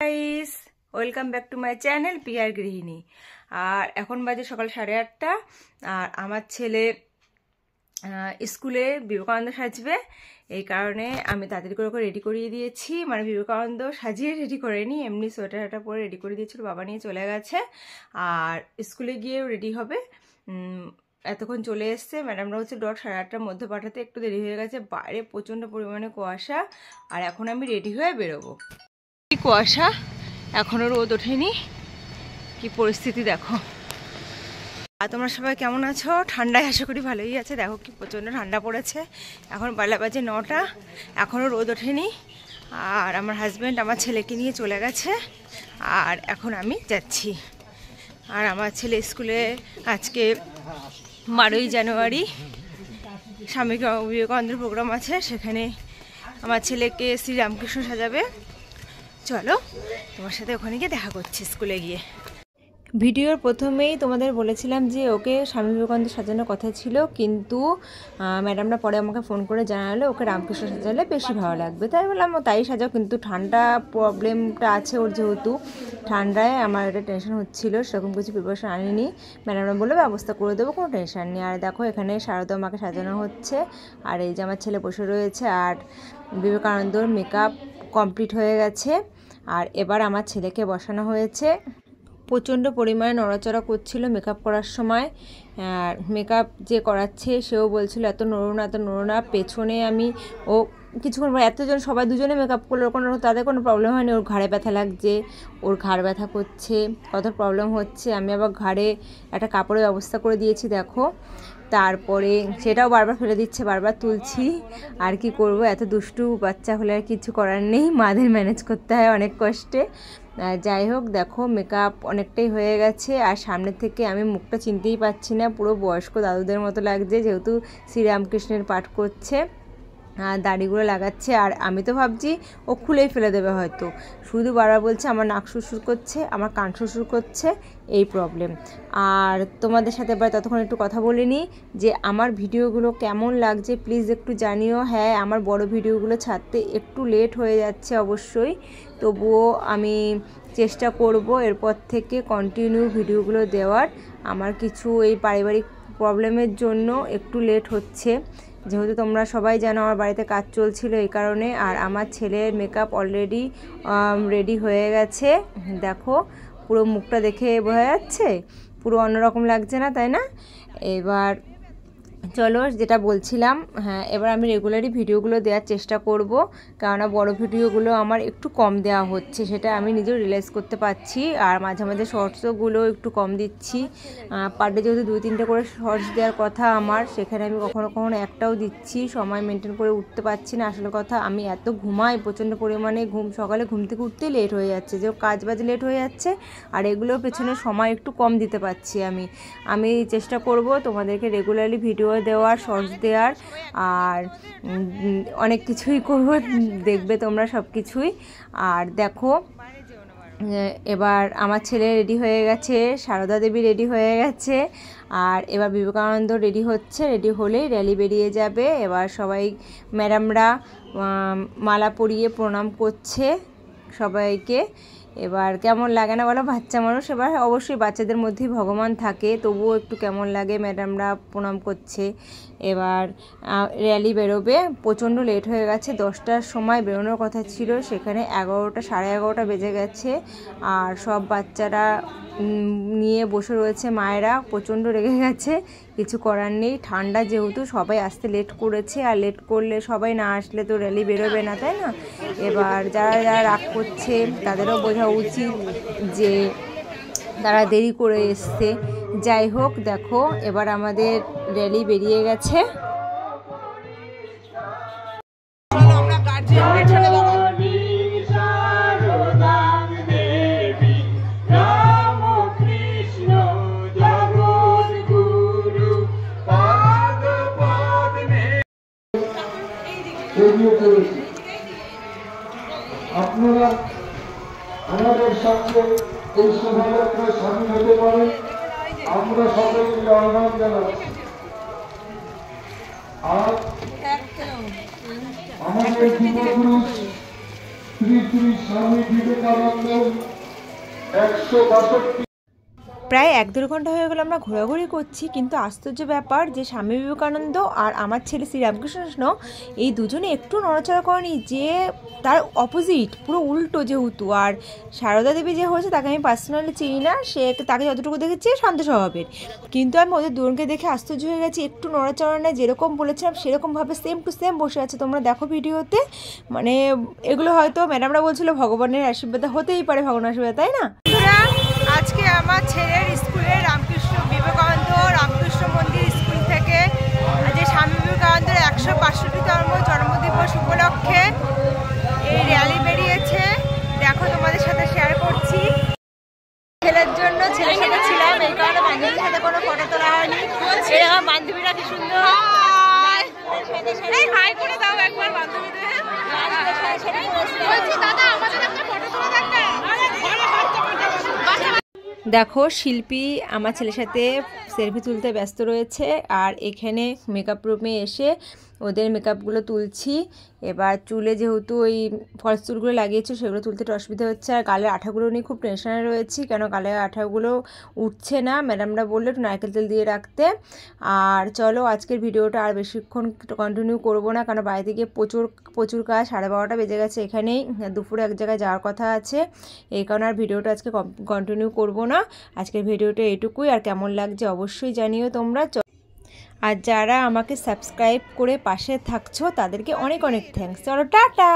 Guys, welcome back to my channel পিয়ার গৃহিণী। আর এখন বাজে সকাল 8:30। আর আমার ছেলে স্কুলে বিবেকানন্দ সাজবে, এই কারণে আমি তাড়াতাড়ি করে রেডি করিয়ে দিয়েছি। মানে বিবেকানন্দ সাজিয়ে রেডি করেনি, এমনি সোয়েটারটা পরে রেডি করে দিয়েছিল, বাবা নিয়ে চলে গেছে। আর স্কুলে গিয়েও রেডি হবে। এতক্ষণ চলে এসছে, ম্যাডামরা হচ্ছে 8:30টার মধ্যে পাঠাতে একটু দেরি হয়ে গেছে। বাইরে প্রচণ্ড পরিমাণে কুয়াশা, আর এখন আমি রেডি হয়ে বেরোবো। কি কুয়াশা, এখনও রোদ ওঠেনি, কি পরিস্থিতি দেখো। আর তোমরা সবাই কেমন আছো? ঠান্ডায় আশা করি ভালোই আছে। দেখো কি প্রচণ্ড ঠান্ডা পড়েছে। এখন বেলা বাজে 9টা, এখনও রোদ ওঠেনি। আর আমার হাজব্যান্ড আমার ছেলেকে নিয়ে চলে গেছে, আর এখন আমি যাচ্ছি। আর আমার ছেলে স্কুলে আজকে 12ই জানুয়ারি স্বামী বিবেকানন্দের প্রোগ্রাম আছে, সেখানে আমার ছেলেকে শ্রীরামকৃষ্ণ সাজাবে। চলো তোমার সাথে ওখানে গিয়ে দেখা করছি স্কুলে গিয়ে। ভিডিওর প্রথমেই তোমাদের বলেছিলাম যে ওকে স্বামী বিবেকানন্দ সাজানোর কথা ছিল, কিন্তু ম্যাডামরা পরে আমাকে ফোন করে জানালো ওকে রামকৃষ্ণ সাজালে বেশি ভালো লাগবে। তাই বললাম তাই সাজাও, কিন্তু ঠান্ডা প্রবলেমটা আছে ওর, যেহেতু ঠান্ডায় আমার একটা টেনশন হচ্ছিলো, সেরকম কিছু প্রিপারেশন আনিনি। ম্যাডামরা বলে ব্যবস্থা করে দেবো, কোনো টেনশন নেই। আর দেখো এখানে শারদা মাকে সাজানো হচ্ছে, আর এই যে আমার ছেলে বসে রয়েছে। আর বিবেকানন্দর মেকআপ কমপ্লিট হয়ে গেছে, আর এবার আমার ছেলেকে বসানো হয়েছে। প্রচণ্ড পরিমাণে নড়াচড়া করছিল মেকআপ করার সময়। আর মেকআপ যে করাচ্ছে সেও বলছিল এত নড়ো না, এত নড়ো না। পেছনে আমি ও কিছুক্ষণ পর এতজন সবাই দুজনে মেকআপ করলো, তাদের কোনো প্রবলেম হয়নি। ওর ঘাড়ে ব্যথা লাগছে, ওর ঘাড় ব্যথা করছে, কত প্রবলেম হচ্ছে। আমি আবার ঘাড়ে একটা কাপড়ের ব্যবস্থা করে দিয়েছি দেখো। তারপরে সেটাও বারবার ফেলে দিচ্ছে, বারবার তুলছি। আর কি করব, এত দুষ্টু বাচ্চা হলে আর কিছু করার নেই, মাদের ম্যানেজ করতে হয় অনেক কষ্টে। যাই হোক দেখো মেকআপ অনেকটাই হয়ে গেছে। আর সামনে থেকে আমি মুখটা চিনতেই পারছি না, পুরো বয়স্ক দাদুদের মতো লাগছে, যেহেতু শ্রীরামকৃষ্ণের পাঠ করছে। দাড়িগুলো লাগাচ্ছে, আর আমি তো ভাবছি ও খুলেই ফেলে দেবে হয়তো। শুধু বারবার বলছে আমার নাক সুরসুর করছে, আমার কান সুরসুর করছে, এই প্রবলেম। আর তোমাদের সাথে এবার ততক্ষণ একটু কথা বলিনি যে আমার ভিডিওগুলো কেমন লাগছে প্লিজ একটু জানিও। হ্যাঁ, আমার বড় ভিডিওগুলো ছাড়তে একটু লেট হয়ে যাচ্ছে অবশ্যই, তবুও আমি চেষ্টা করব এরপর থেকে কন্টিনিউ ভিডিওগুলো দেওয়ার। আমার কিছু এই পারিবারিক প্রবলেমের জন্য একটু লেট হচ্ছে, যেহেতু তোমরা সবাই জানো আমার বাড়িতে কাজ চলছিল এই কারণে। আর আমার ছেলের মেকআপ অলরেডি রেডি হয়ে গেছে, দেখো পুরো মুখটা দেখে বোঝা যাচ্ছে, পুরো অন্যরকম লাগছে না, তাই না? এবার চলো যেটা বলছিলাম, হ্যাঁ এবার আমি রেগুলারই ভিডিওগুলো দেওয়ার চেষ্টা করব, কেননা বড় ভিডিওগুলো আমার একটু কম দেওয়া হচ্ছে, সেটা আমি নিজেও রিয়েলাইজ করতে পারছি। আর মাঝে মাঝে শর্টসগুলো একটু কম দিচ্ছি। পার ডে যেহেতু 2-3টে করে শর্টস দেওয়ার কথা আমার, সেখানে আমি কখনো কখনো একটাও দিচ্ছি। সময় মেনটেন করে উঠতে পারছি না। আসলে কথা আমি এত ঘুমাই প্রচণ্ড পরিমাণে, সকালে ঘুম থেকে উঠতেই লেট হয়ে যাচ্ছে, যে কাজ বাজে লেট হয়ে যাচ্ছে। আর এগুলোর পেছনে সময় একটু কম দিতে পারছি। আমি চেষ্টা করব তোমাদেরকে রেগুলারলি ভিডিও দেওয়ার, শর্টস দেওয়ার, আর অনেক কিছুই করব, দেখবে তোমরা সব কিছুই। আর দেখো এবার আমার ছেলে রেডি হয়ে গেছে, সারদা দেবী রেডি হয়ে গেছে, আর এবার বিবেকানন্দ রেডি হচ্ছে। রেডি হলেই র্যালি বেরিয়ে যাবে। এবার সবাই ম্যাডামরা মালা পরিয়ে প্রণাম করছে সবাইকে। এবার কেমন লাগে না বলো, বাচ্চা মানুষ, এবার অবশ্যই বাচ্চাদের মধ্যেই ভগবান থাকে, তবুও একটু কেমন লাগে, ম্যাডামরা প্রণাম করছে। এবার র্যালি বেরোবে, প্রচণ্ড লেট হয়ে গেছে, 10টার সময় বেরোনোর কথা ছিল, সেখানে 11টা 11:30 বেজে গেছে। আর সব বাচ্চারা নিয়ে বসে রয়েছে, মায়েরা প্রচণ্ড রেগে গেছে, কিছু করার নেই। ঠান্ডা যেহেতু সবাই আসতে লেট করেছে, আর লেট করলে সবাই না আসলে তো র্যালি বেরোবে না, তাই না? এবার যারা যারা রাগ করছে তাদেরও বোঝা উচিত যে তারা দেরি করে এসছে। যাই হোক দেখো এবার আমাদের র্যালি বেরিয়ে গেছে। আপনারা আমাদের সঙ্গে এই শোভাযাত্রায় সামিল হতে পারেন, আমরা সকলকে আহ্বান জানাচ্ছি। আর আমাদের যুবপুরুষ শ্রী শ্রী স্বামী বিবেকানন্দ 162। প্রায় 1-1.5 ঘন্টা হয়ে গেল আমরা ঘোরাঘুরি করছি, কিন্তু আশ্চর্য ব্যাপার যে স্বামী বিবেকানন্দ আর আমার ছেলে শ্রীরামকৃষ্ণ এই দুজনে একটু নড়াচড়া করেনি, যে তার অপোজিট পুরো উল্টো যেহেতু। আর সারদা দেবী যে হয়েছে তাকে আমি পার্সোনালি চিনি না, তাকে যতটুকু দেখেছি শান্ত স্বভাবের, কিন্তু আমি ওদের দুজনকে দেখে আশ্চর্য হয়ে গেছি। একটু নড়াচড়া নেই, যেরকম বলেছিলাম সেরকমভাবে সেম টু সেম বসে আছে। তোমরা দেখো ভিডিওতে, মানে এগুলো হয়তো ম্যাডামরা বলছিল ভগবানের আশীর্বাদ, হতেই পারে ভগবানের আশীর্বাদ, তাই না? আজকে আমার ছেলের স্কুলে বিবেকানন্দ রামকৃষ্ণ মন্দির স্কুল থেকে যে স্বামী বিবেকানন্দের 165তম জন্মদিবস উপলক্ষে এই র্যালি বেরিয়েছে। দেখো তোমাদের সাথে শেয়ার করছি। ছেলের জন্য ছেলের সাথে ছিলাম, এই কারণে বান্ধবীর সাথে কোনো ফটো তোলা হয়নি। এই আমার বান্ধবীরা কি সুন্দর, হাই করে দাও একবার বান্ধবীদের। দেখো শিল্পী আমার ছেলের সাথে সেলফি তুলতে ব্যস্ত রয়েছে, আর এখানে মেকআপ রুমে এসে ওদের মেকআপগুলো তুলছি। এবার চুলে যেহেতু ওই ফলস চুলগুলো লাগিয়েছি সেগুলো তুলতে একটু অসুবিধা হচ্ছে, আর গালের আঠাগুলো নিয়ে খুব টেনশনে রয়েছি, কেন গালের আঠাগুলো উঠছে না। ম্যাডামরা বললো একটু নারকেল তেল দিয়ে রাখতে। আর চলো আজকের ভিডিওটা আর বেশিক্ষণ কন্টিনিউ করবো না, কারণ বাড়িতে গিয়ে প্রচুর কাজ, 12:30 বেজে গেছে। এখানেই দুপুরে এক জায়গায় যাওয়ার কথা আছে, এই কারণে আর ভিডিওটা আজকে কন্টিনিউ করবো না। আজকের ভিডিওটা এইটুকুই, আর কেমন লাগছে অবশ্যই জানিও তোমরা। আর যারা আমাকে সাবস্ক্রাইব করে পাশে থাকছো তাদেরকে অনেক অনেক থ্যাঙ্কস। চলো টাটা।